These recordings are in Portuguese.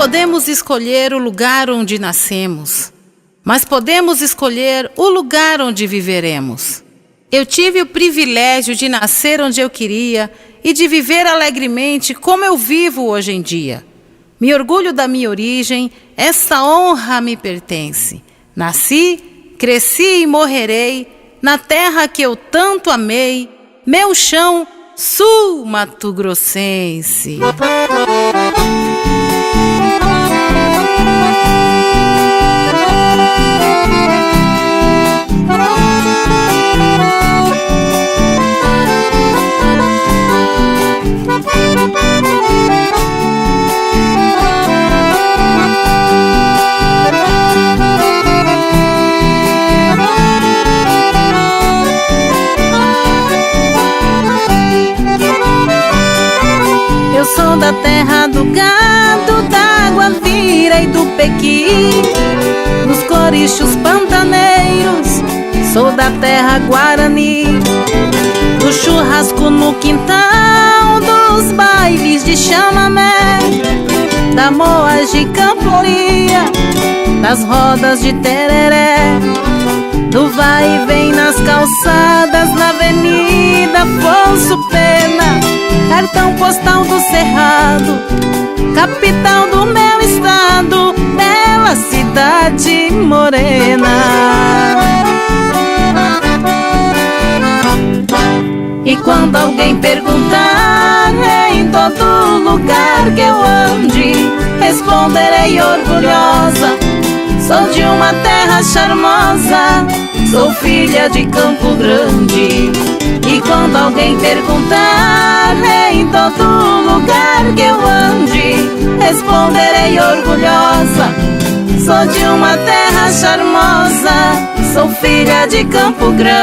podemos escolher o lugar onde nascemos, mas podemos escolher o lugar onde viveremos. Eu tive o privilégio de nascer onde eu queria e de viver alegremente como eu vivo hoje em dia. Me orgulho da minha origem, essa honra me pertence. Nasci, cresci e morrerei na terra que eu tanto amei, meu chão, sul mato-grossense. Eu sou da terra do gado, da guavira e do pequi, dos corichos pantaneiros, sou da terra guarani, do churrasco no quintal, dos bailes de chamamé, da moagem camporia, das rodas de tereré, do vai e vem nas calçadas, na avenida Afonso Pena, cartão postal do Cerrado, capital do meu estado, bela cidade morena. E quando alguém perguntar em todo lugar que eu ande, responderei orgulhosa: sou de uma terra charmosa, sou filha de Campo Grande. E quando alguém perguntar em todo lugar que eu ande, responderei orgulhosa: sou de uma terra charmosa, sou filha de Campo Grande.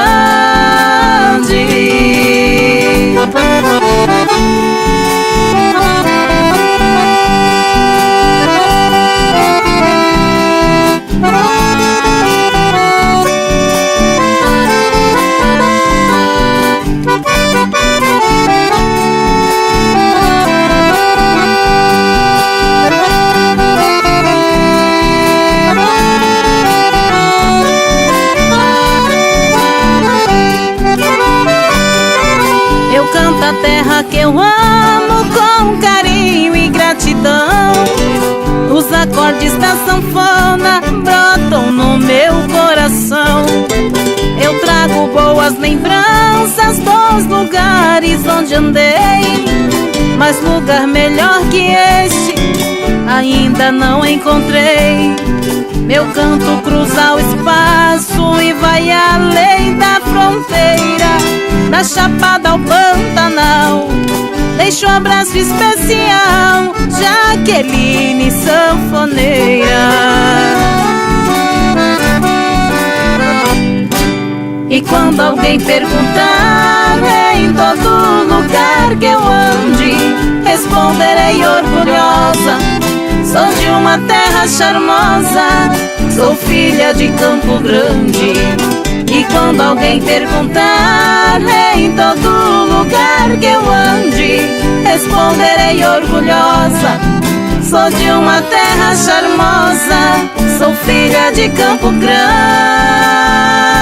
Canto a terra que eu amo com carinho e gratidão. Os acordes da sanfona brotam no meu coração. Eu trago boas lembranças dos lugares onde andei, mas lugar melhor que este ainda não encontrei. Meu canto cruza o espaço e vai além da fronteira, da Chapada ao Pantanal. Deixo um abraço especial, Jaqueline sanfoneira. E quando alguém perguntar em todo lugar que eu ande, responderei orgulhosa: sou de uma terra charmosa, sou filha de Campo Grande. E quando alguém perguntar em todo lugar que eu ande, responderei orgulhosa: sou de uma terra charmosa, sou filha de Campo Grande.